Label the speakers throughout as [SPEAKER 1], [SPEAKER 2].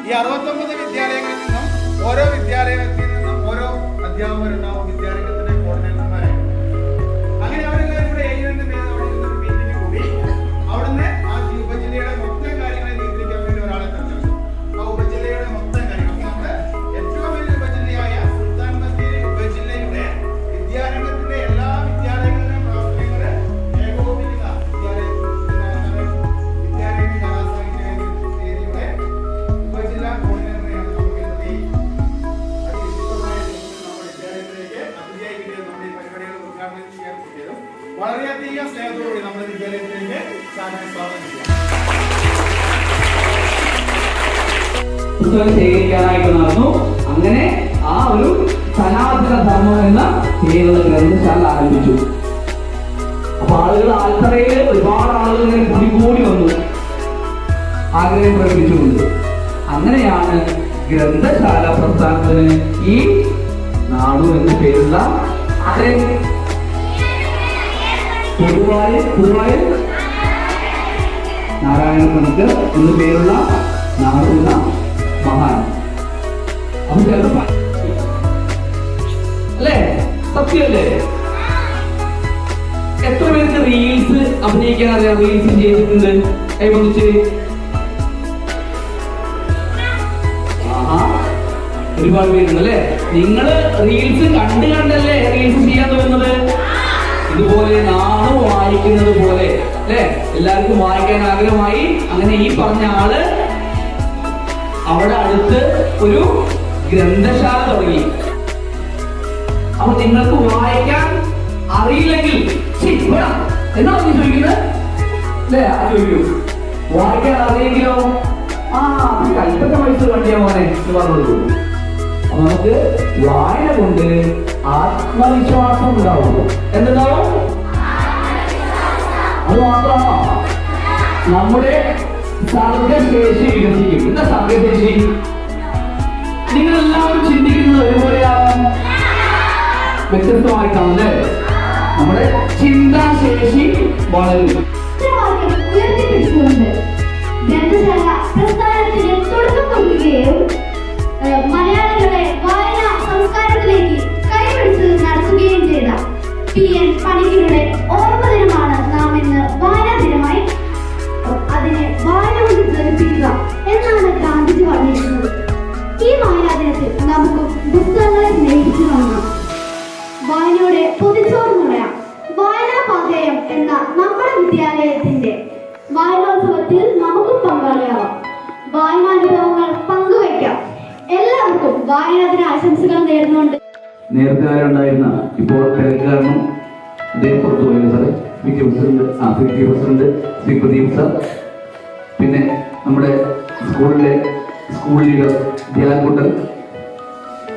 [SPEAKER 1] ഈ 69 വിദ്യാലയങ്ങളിൽ നിന്നും ഓരോ വിദ്യാലയത്തിൽ നിന്നും ഓരോ അധ്യാപകരുണ്ടാവും വിദ്യാലയത്തിന്റെ കോർഡിനേറ്റർമാരെ. അങ്ങനെ അവരെല്ലാവരും കൂടെ ഏഴിന്റെ പേര് അവിടെ നിന്ന് ഒരു മീറ്റിംഗ് കൂടി അവിടുന്ന് ആ ഉപജില്ലയുടെ മൊത്തം കാര്യങ്ങളെ നിയന്ത്രിക്കാൻ വേണ്ടി ഒരാളെ തെരഞ്ഞെടുത്തു. ആ ഉപജില്ലയുടെ മൊത്തം കാര്യങ്ങൾ നമ്മുടെ ഏറ്റവും വലിയ ഉപജില്ലയായ സുൽത്താൻ ബത്തേരി ഉപജില്ലയുടെ വിദ്യാരംഗത്തിന്റെ എല്ലാ വിദ്യാലയങ്ങളിലും പ്രവർത്തനങ്ങളെ ഏകോപിപ്പിക്കുന്ന വിദ്യാലയ കലാസാഹിത്യ വേദിയുടെ ഉപജില്ലാ കോർഡിനേറ്ററെയാണ് നമുക്ക് ഇന്നത്തെ അതിവിശിഷ്ടമായ നമ്മുടെ വിദ്യാലയത്തിലേക്ക് അതിഥിയായി കിട്ടിയത്. നമ്മുടെ ഈ പരിപാടികൾ ഉദ്ഘാടനം ചെയ്യാൻ കിട്ടിയതും വളരെയധികം സ്നേഹത്തോടുകൂടി നമ്മുടെ വിദ്യാലയത്തിലേക്ക് സ്വാഗതം ചെയ്യാം.
[SPEAKER 2] പുസ്തകം ശേഖരിക്കാനായിട്ട് നടന്നു. അങ്ങനെ ആ ഒരു സനാതന ധർമ്മം എന്ന കേരള ഗ്രന്ഥശാല ആരംഭിച്ചു. അപ്പൊ ആളുകൾ ആൽത്തറയിൽ ഒരുപാട് ആളുകൾ ഇങ്ങനെ കൂടി വന്നു ആഗ്രഹം പ്രകടിപ്പിച്ചുകൊണ്ട്. അങ്ങനെയാണ് ഗ്രന്ഥശാല പ്രസ്ഥാനത്തിന് ഈ നാടു എന്ന പേരുള്ള പൊതുവായ നാരായണ പണിക്കർ എന്ന പേരുള്ള നാടുന്ന മഹാൻ. അപ്പൊ ചിലപ്പോ അല്ലേ, സത്യമല്ലേ? എത്ര പേർക്ക് റീൽസ് അഭിനയിക്കാൻ അറിയാം? റീൽസ് ചെയ്തിട്ടുണ്ട് കൈവന്നിച്ച്? ഒരുപാട് പേരുണ്ട് അല്ലേ? നിങ്ങള് റീൽസ് കണ്ടല്ലേ റീൽസ് ചെയ്യാൻ തോന്നുന്നത്? ഇതുപോലെ നാട് വായിക്കുന്നത് പോലെ അല്ലെ, എല്ലാവർക്കും വായിക്കാൻ ആഗ്രഹമായി. അങ്ങനെ ഈ പറഞ്ഞ ആള് അവിടെ അടുത്ത് ഒരു ഗ്രന്ഥശാല തുടങ്ങി. അപ്പൊ നിങ്ങൾക്ക് വായിക്കാൻ അറിയില്ലെങ്കിൽ എന്നാ ചോദിക്കുന്നത് അല്ലേ? ചോദിക്കും. വായിക്കാൻ അറിയെങ്കിലോ കൽപ്പറ്റ വയസ്സ് കണ്ടിയാ മോനെ എന്ന് പറഞ്ഞു കൊടുക്കും. അപ്പൊ നമുക്ക് വായന കൊണ്ട് ആത്മവിശ്വാസം ഉണ്ടാവും. എന്തുണ്ടാവും? അത് മാത്രമാണോ? നമ്മുടെ സർഗശേഷി വികസിക്കും. എന്താ സർഗശേഷി? നിങ്ങളെല്ലാവരും ചിന്തിക്കുന്നത് ഒരുപോലെയാവാം, വ്യത്യസ്തമായിട്ടാണ് അല്ലേ? നമ്മുടെ ചിന്താശേഷി വളരും.
[SPEAKER 3] ഗ്രന്ഥശാല പ്രസ്ഥാനത്തിന് തുടക്കം കൊടുക്കുകയും മലയാളികളെ വായന സംസ്കാരത്തിലേക്ക് കൈപിടിച്ച് നടത്തുകയും ചെയ്ത PN പണിക്കരുടെ ഓർമ്മ ദിനമാണ് നാം ഇന്ന് വായനാ ദിനമായി അതിനെ വായന കൊണ്ട് ധരിപ്പിക്കുക എന്നാണ് ഗാന്ധിജി പറഞ്ഞിരിക്കുന്നത്. ഈ വായനാ ദിനത്തിൽ നമുക്ക് പുസ്തകങ്ങളെ സ്നേഹിച്ചു കാണാം, വായനയുടെ പൊതിച്ചോറ് നുണയാം. വായനാ പാഥേയം എന്ന നമ്മുടെ വിദ്യാലയത്തിന്റെ വായനോത്സവത്തിൽ നമുക്കും പങ്കാളിയാവാം, വായനാനുഭവങ്ങൾ പങ്കുവയ്ക്കാം. എല്ലാവർക്കും വായനാദിന ആശംസകൾ നേർന്നുകൊണ്ട്
[SPEAKER 2] നേരത്തെ ആരുണ്ടായിരുന്ന ഇപ്പോൾ തിരക്ക് കാരണം അദ്ദേഹം പുറത്തു പോയത് സാറേ. പ്രസിഡന്റ് ശ്രീ പ്രദീപ് സാർ, പിന്നെ നമ്മുടെ സ്കൂൾ ലീഡർ ധ്യാൻകുട്ടൻ,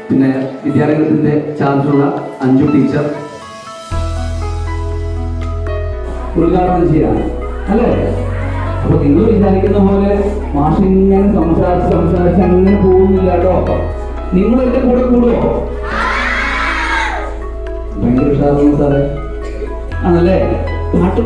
[SPEAKER 2] പിന്നെ വിദ്യാലയത്തിന്റെ ചാർജുള്ള അഞ്ജു ടീച്ചർ ഉദ്ഘാടനം ചെയ്യാൻ അല്ലേ? അപ്പൊ നിങ്ങൾ വിചാരിക്കുന്ന പോലെ മാഷ് ഇങ്ങനെ സംസാരിച്ച് അങ്ങനെ പോകുന്നില്ല കേട്ടോ. നിങ്ങൾ എന്റെ കൂടെ കൂടുവോ? ഭയങ്കര ഉഷാറാണ് സാറേ, ആണല്ലേ? പാട്ട്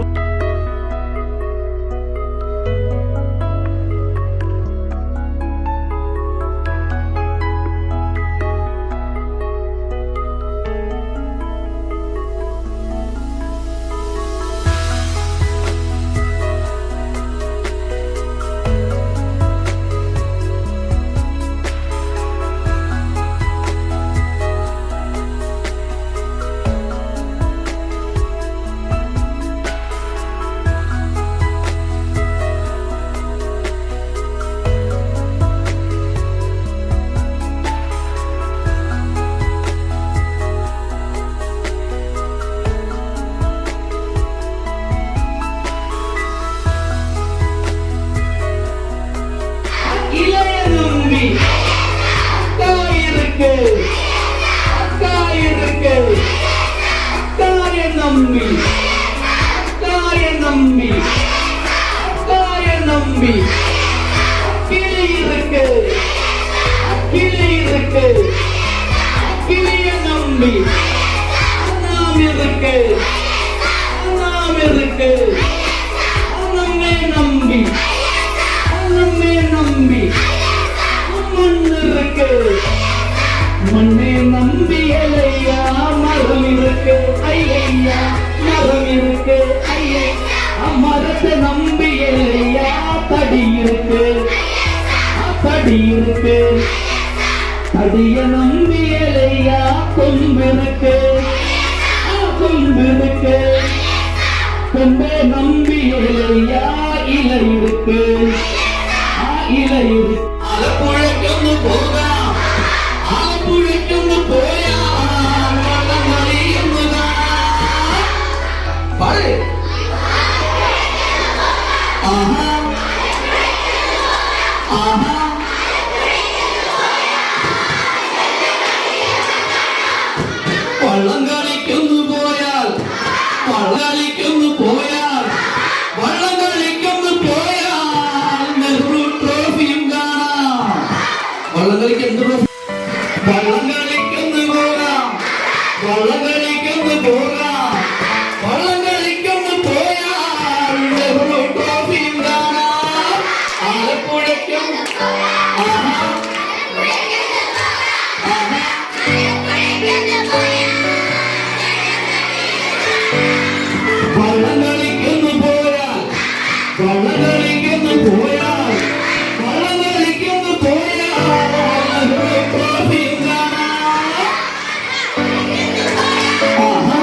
[SPEAKER 2] നമ്പി അക്കായ നമ്പി അക്കായ നമ്പി കിളി ഇருக்கு കിളി இருக்கு கிளிய நம்பி நாம் இருக்கு நாம் இருக்கு நம்மை நம்பி நம்மை நம்பி மண் இருக்கு மண்ணை நம்பி ஐயா மரம் இருக்கு ஐயா மரம் இருக்கு ஐயா மரத்தை நம்பி ஐயா தடி இருக்கு தடி இருக்கு தடிய நம்பி ஐயா கொம்பு இருக்கு கொம்பு இருக்கு கொம்பை நம்பி ஐயா இலை இருக்கு இலை இருக்கு ആലപ്പുഴയ്ക്കൊന്ന് പോകാം ആലപ്പുഴയ്ക്കൊന്ന് പോയാൽ വള്ളംകളിയൊന്ന് കാണാം പാടേ ആഹാ ആഹാ വള്ളം കളിക്കൊന്ന് പോയാൽ വള്ളം കളിക്കൊന്ന് പോയാൽ വള്ളം കളിക്കൊന്ന് പോയാൽ നെഹ്റു ട്രോഫിയും കാണാം വള്ളം കളിക്ക് എന്ത് ട്രോഫി വള്ളം കളിക്കൊന്ന് പോകാം വള്ളം കളിക്കൊന്ന് പോകാം വള്ളം കളിക്കൊന്ന് പോയാൽ നെഹ്റു ട്രോഫിയും കാണാം ആലപ്പുഴയ്ക്കും ആഹാ വള്ളംകളിക്കൊന്ന് പോയാൽ വള്ളംകളിക്കൊന്ന് പോയാൽ വള്ളംകളിക്കൊന്ന് പോയാൽ ട്രോഫിയും കാണാം ആഹാ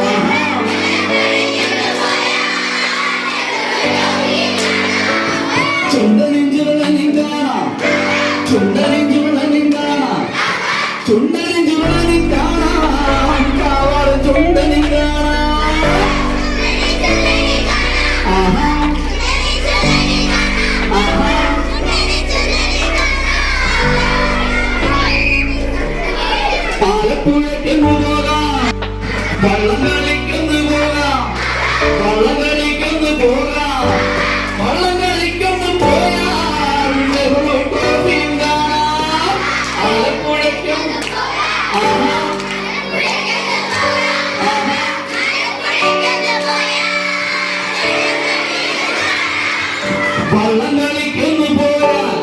[SPEAKER 2] ആഹാ ചുണ്ടനെഞ്ചുള്ളനും കാണാം ചുണ്ടനെഞ്ചുള്ളനും കാണാം ചുണ്ടനെഞ്ചുള്ളനും കാണാം കാവാട് ചുണ്ടനും കാണാം ആഹാ ആഹാ ആലപ്പുഴയ്ക്കൊന്ന് പോകാം വള്ളം കളിക്കൊന്ന് പോകാം വള്ളം കളിക്കൊന്ന് പോകാം വള്ളം കളിക്കൊന്ന് പോയാൽ നെഹ്റു ട്രോഫിയും കാണാം ആലപ്പുഴയ്ക്കും ആഹാ വള്ളം കളിക്കൊന്ന് പോയാൽ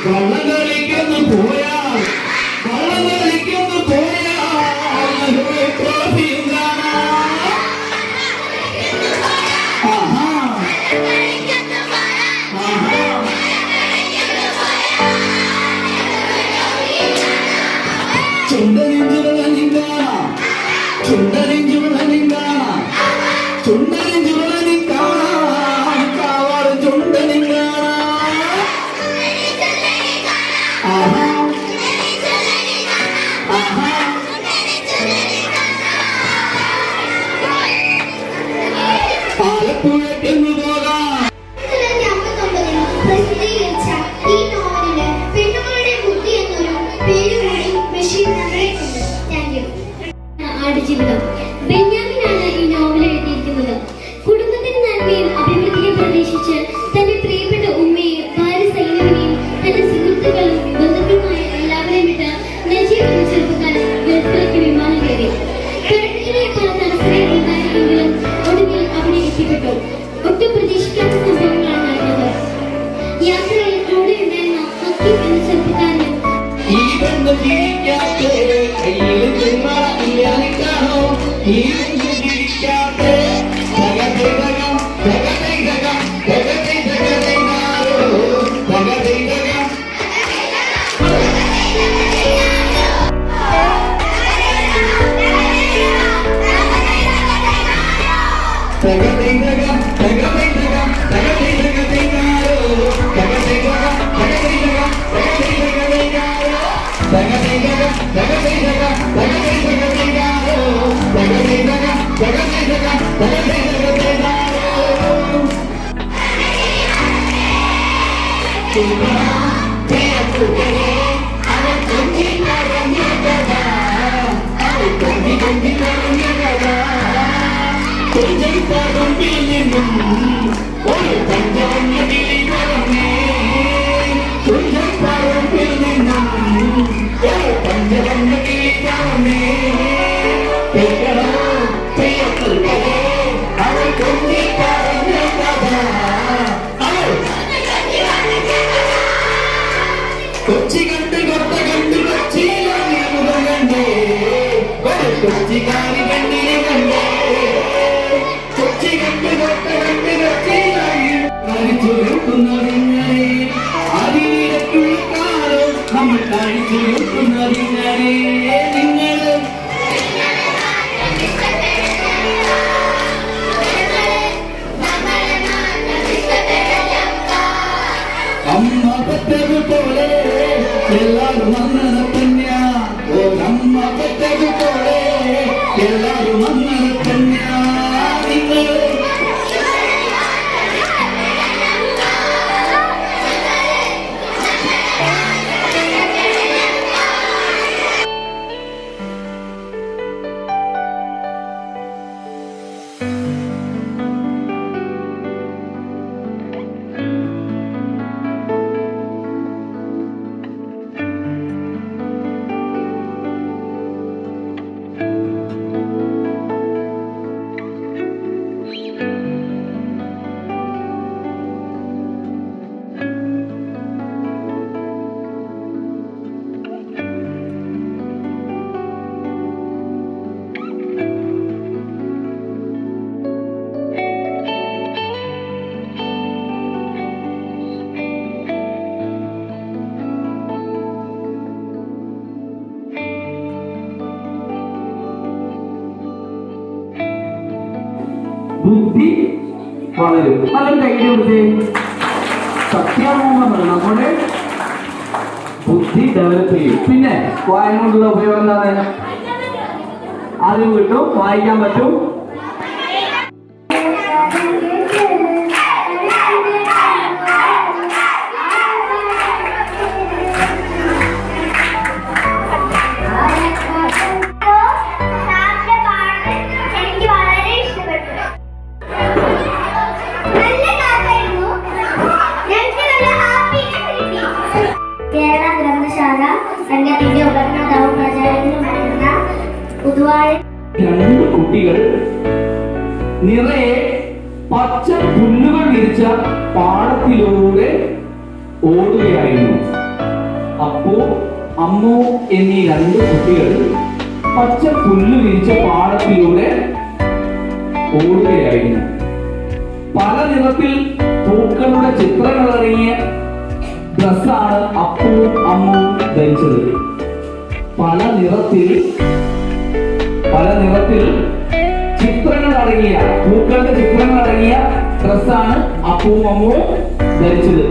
[SPEAKER 2] വള്ളം കളിക്കൊന്ന് പോയാൽ വള്ളം കളിക്കൊന്ന് പോയാൽ നെഹ്റു ട്രോഫിയും കാണാം ആഹാ ആഹാ ചുണ്ടനെഞ്ചുള്ളനും കാണാം ചുണ്ടനെഞ്ചുള്ളനും കാണാം ചുണ്ടനെഞ്ചുള്ളനും കാണാം കാവാട് ചുണ്ടനും കാണാം ആഹാ ആഹാ ആലപ്പുഴയ്ക്കൊന്ന് പോകാം
[SPEAKER 3] പ്രസിദ്ധീകരിച്ച ഈ നോവലിന് പെണ്ണുങ്ങളുടെ ബുദ്ധി എന്നൊരു പേരുകൂടി ബഷീർ നൽകിയിട്ടുണ്ട്. Thank you. ആടുജീവിതം ബെന്യാമിനാണ് ഈ നോവൽ എഴുതിയിരിക്കുന്നത്. കുടുംബത്തിന്റെ നന്മയും അഭിവൃദ്ധിയെ പ്രതീക്ഷിച്ച് തന്റെ പ്രിയപ്പെട്ട ഉമ്മയെയും ഭാര്യ സൈനവിനെയും തന്റെ സുഹൃത്തുക്കളും ബന്ധുക്കളുമായ എല്ലാവരെയും വിട്ട് നജീബ് എന്ന ചെറുപ്പക്കാരൻ ഗൾഫിലേക്ക് വിമാനം കയറി. കടലിലെ പല തടസ്സങ്ങൾ ഉണ്ടായിരുന്നെങ്കിലും ഒടുവിൽ അവിടെ എത്തിപ്പെട്ടു. ഒട്ടും പ്രതീക്ഷിക്കാത്ത സംഭവങ്ങളാണ് നടന്നത്. യാത്രയിൽ കൂടെ ഉണ്ടായിരുന്ന ഹക്കീം എന്ന ചെറുപ്പക്കാരൻ
[SPEAKER 2] ഈ ബന്ധു ജീവിക്കാത്തെ കയ്യിൽ തിരുമാറിയാലും കാണോ ഈ ബന്ധു ജീവിക്കാത്തെ തകതകം തകതകം തകതകതകനാരോ തകതകം തകതകം തകതകം തകതകതകനാരോ തകതകം തകതകം തകതകതകനാരോ തകതകം തകതകം തകതകതകനാരോ തകതകം തകതകം തകതകതകനാരോ അവൻ കൊഞ്ചി പറഞ്ഞതാ അവൻ കൊഞ്ചി നിന്നും ഒരു പഞ്ചവർണ്ണ കിളി പറന്നേ തുഞ്ചപ്പറമ്പിൽ നിന്നും ഒരു പഞ്ചവർണ്ണ കിളി പറന്നേ കേൾക്കണോ പ്രിയപ്പെട്ടവരെ അവൾ കൊഞ്ചി പറഞ്ഞ കഥ കൊച്ചി കണ്ട് കൊത്ത കണ്ട് കൊച്ചിയിലെ മുഖം കണ്ടേ ഒരു കൊച്ചിക്കാരി കണ്ണിനെ കണ്ടേ കൊച്ചി കണ്ട് കൊത്ത കണ്ട് കൊച്ചിയിലായി കാണിച്ചുരുക്കുന്നതിങ്ങനെ അതിനിടയ്ക്കുള്ള കാലം നമ്മൾ കാണിച്ചുരുക്കുന്നതിങ്ങനെ നിങ്ങൾ അമ്മ പെറ്റത് പോലെ എല്ലാരും അങ്ങനെ തന്നെയാ ഓ അമ്മ പെറ്റത് പോലെ എല്ലാരും അങ്ങനെ തന്നെയാ നിങ്ങൾ ബുദ്ധി വളരും. നല്ലൊരു കൈയ്യടി കൊടുത്തേ. സത്യാമോഹം നമ്മുടെ ബുദ്ധി ഡെവലപ്പ് ചെയ്യും. പിന്നെ വായന കൊണ്ടുള്ള ഉപയോഗം എന്താണ്? അറിവ് കിട്ടും, വായിക്കാൻ പറ്റും.
[SPEAKER 3] കേരള ഗ്രന്ഥശാല സംഘത്തിന്റെ ഉപകരണവും പ്രചാരത്തിലുമായിരുന്ന പുതുവാഴ
[SPEAKER 2] രണ്ട് കുട്ടികൾ നിറയെ പച്ച പുല്ലുകൾ വിരിച്ച പാടത്തിലൂടെ ഓടുകയായിരുന്നു. അപ്പോ അമ്മു എന്നീ രണ്ട് കുട്ടികൾ പച്ച പുല്ല് വിരിച്ച പാടത്തിലൂടെ ഓടുകയായിരുന്നു. പല നിറത്തിൽ പൂക്കളുടെ ചിത്രങ്ങൾ അടങ്ങിയ ഡ്രസ്സാണ് അപ്പുവും അമ്മുവും ധരിച്ചത്. പല നിറത്തിൽ ചിത്രങ്ങൾ അടങ്ങിയ പൂക്കളുടെ ചിത്രങ്ങൾ അടങ്ങിയ ഡ്രസ്സാണ് അപ്പുവും അമ്മുവും ധരിച്ചത്.